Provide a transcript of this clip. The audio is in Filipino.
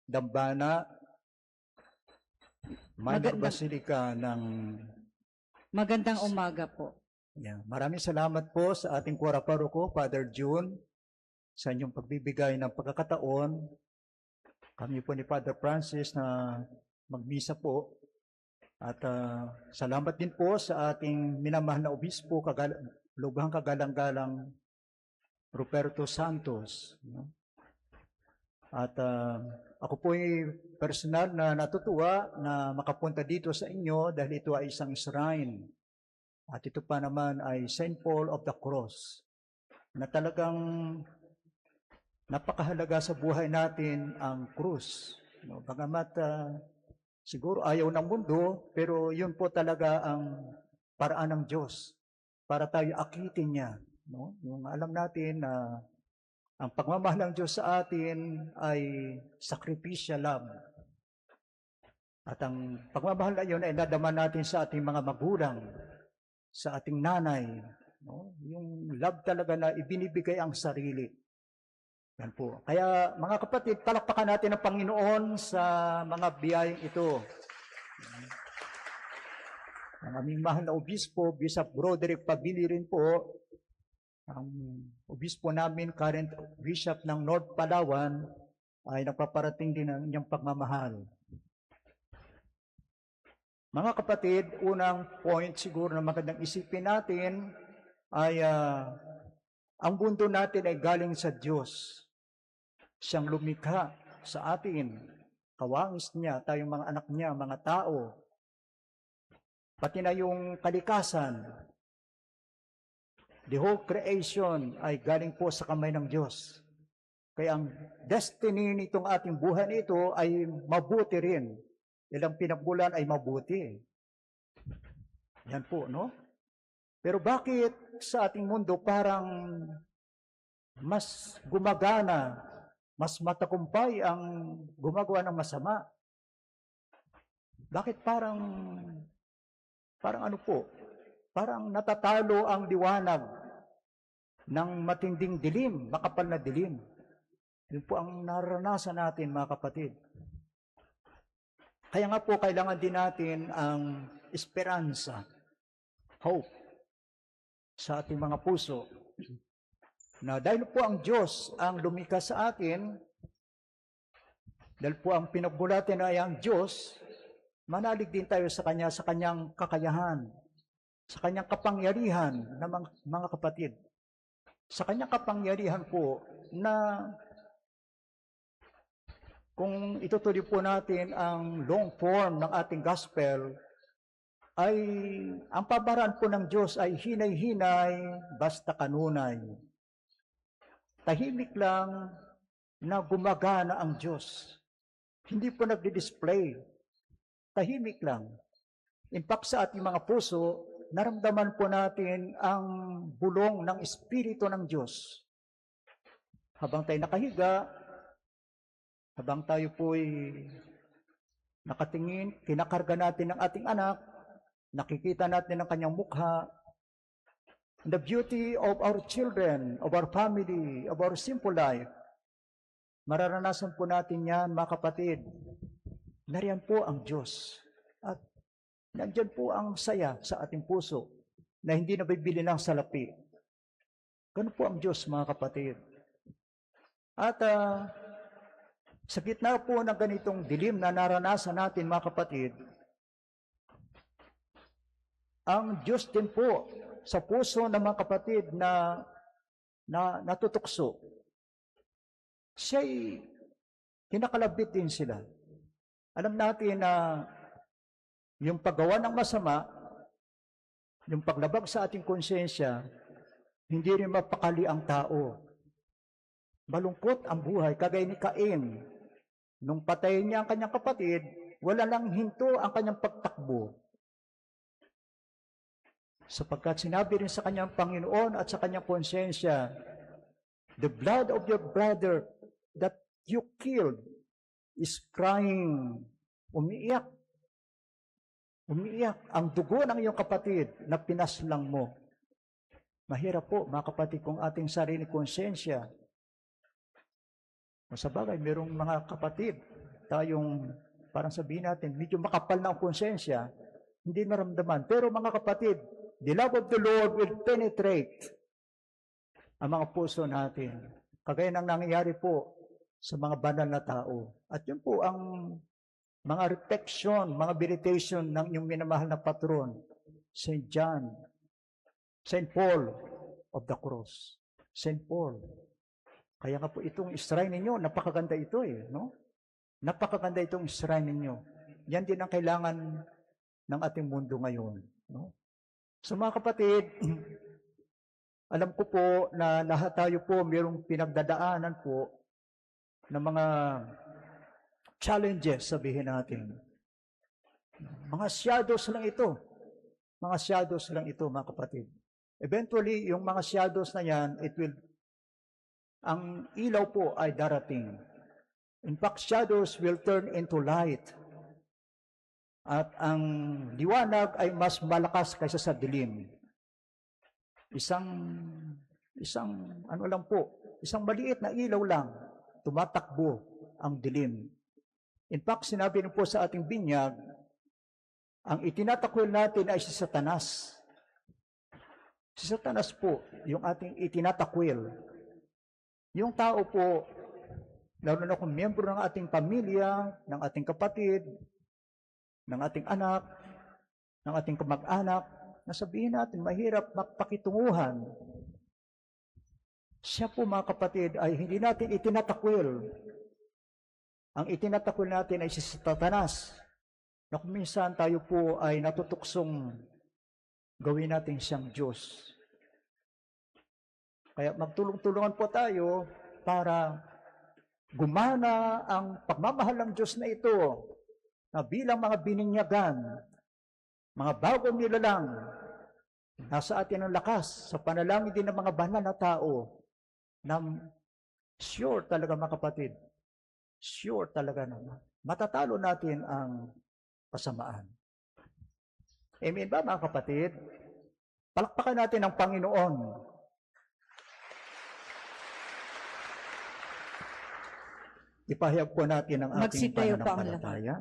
Dambana, Minor Magandang, Basilica ng... magandang umaga po. Yeah. Maraming salamat po sa ating Quora Paroko, Father June, sa inyong pagbibigay ng pagkakataon. Kami po ni Father Francis na magmisa po. At salamat din po sa ating minamahal na obispo, Lubhang Kagalang-galang Ruperto Santos. At ako po ay personal na natutuwa na makapunta dito sa inyo dahil ito ay isang shrine. At ito pa naman ay St. Paul of the Cross na talagang napakahalaga sa buhay natin ang krus. Bagamat siguro ayaw ng mundo, pero yun po talaga ang paraan ng Diyos para tayo akitin niya. Yung alam natin na ang pagmamahal ng Diyos sa atin ay sacrificial love. At ang pagmamahal na yun ay nadama natin sa ating mga magulang, sa ating nanay. Yung love talaga na ibinibigay ang sarili. Yan po. Kaya mga kapatid, palakpakan natin ang Panginoon sa mga biyayang ito. Ang aming mahal na obispo, Bishop Broderick Pabili rin po, ang obispo namin, current bishop ng North Palawan, ay napaparating din ang inyong pagmamahal. Mga kapatid, unang point siguro na magandang isipin natin ay ang mundo natin ay galing sa Diyos. Siyang lumikha sa atin, kawangis niya, tayong mga anak niya, mga tao, pati na yung kalikasan. The whole creation ay galing po sa kamay ng Diyos. Kaya ang destiny nitong ating buhay nito ay mabuti rin. Ilang pinagmulan ay mabuti. Yan po, no? Pero bakit sa ating mundo parang mas gumagana, mas matagumpay ang gumagawa ng masama? Bakit parang ano po? Parang natatalo ang liwanag ng matinding dilim, makapal na dilim. Yun po ang naranasan natin, mga kapatid. Kaya nga po, kailangan din natin ang esperansa, hope, sa ating mga puso. Na dahil po ang Diyos ang lumikha sa atin, dahil po ang pinagbulatan ay ang Diyos, manalig din tayo sa Kanya, sa Kanyang kakayahan, sa Kanyang kapangyarihan na mga kapatid. Sa Kanyang kapangyarihan po na kung itutuloy po natin ang long form ng ating gospel, ay ang pabaraan po ng Diyos ay hinay-hinay, basta kanunay. Tahimik lang na gumagana ang Diyos. Hindi po nagdi-display. Tahimik lang. In fact, sa ating mga puso, naramdaman po natin ang bulong ng Espiritu ng Diyos. Habang tayo nakahiga, habang tayo po'y nakatingin, kinakarga natin ang ating anak, nakikita natin ang kanyang mukha, the beauty of our children, of our family, of our simple life, mararanasan po natin yan, mga kapatid. Nariyan po ang Diyos. At nandyan po ang saya sa ating puso na hindi nabibili ng salapi. Ganun po ang Diyos, mga kapatid. At sa gitna po ng ganitong dilim na naranasan natin, mga kapatid, ang Diyos din po sa puso ng mga kapatid na natutukso, siya'y kinakalabit din sila. Alam natin na yung paggawa ng masama, yung paglabag sa ating konsensya, hindi rin mapakali ang tao. Malungkot ang buhay, kagaya ni Cain. Nung patayin niya ang kanyang kapatid, wala lang hinto ang kanyang pagtakbo. Sapagkat sinabi rin sa kanyang Panginoon at sa kanyang konsensya, the blood of your brother that you killed is crying. Umiiyak. Umiiyak ang dugo ng iyong kapatid na pinaslang mo. Mahirap po, mga kapatid, kung ating sarili konsensya. Sa bagay, mayroong mga kapatid tayong, parang sabihin natin, medyo makapal na ang konsensya, hindi naramdaman. Pero mga kapatid, the love of the Lord will penetrate ang mga puso natin. Kagaya ng nangyayari po sa mga banal na tao. At yun po ang mga reflection, mga meditation ng inyong minamahal na patron, St. John, St. Paul of the Cross. St. Paul. Kaya nga po itong shrine ninyo, napakaganda ito no? Napakaganda itong shrine ninyo. Yan din ang kailangan ng ating mundo ngayon, no? So mga kapatid, alam ko po na lahat tayo po mayroong pinagdadaanan po ng mga challenges, sabihin natin. Mga shadows lang ito. Mga shadows lang ito, mga kapatid. Eventually, yung mga shadows na yan, ang ilaw po ay darating. In fact, shadows will turn into light. At ang liwanag ay mas malakas kaysa sa dilim. Isang ano lang po, isang maliit na ilaw lang, tumatakbo ang dilim. In fact, sinabi rin po sa ating binyag, ang itinatakwil natin ay si Satanas. Si Satanas po, yung ating itinatakwil. Yung tao po, lalo na kung miyembro ng ating pamilya, ng ating kapatid, ng ating anak, ng ating kamag-anak, nasabihin natin, mahirap magpakitunguhan. Siya po, mga kapatid, ay hindi natin itinatakwil. Ang itinatakwil natin ay si Satanas, na kung minsan tayo po ay natutuksong gawin natin siyang Diyos. Kaya magtulong-tulungan po tayo para gumana ang pagmamahal ng Diyos na ito, na bilang mga bininyagan, mga bagong nilalang, nasa atin ang lakas sa panalangin din ng mga banal na tao na sure talaga, mga kapatid, sure talaga na matatalo natin ang kasamaan. Amen ba, mga kapatid? Palakpakan natin ang Panginoon. Ipahayag po natin ang ating Magsitayo po ang pananampalataya.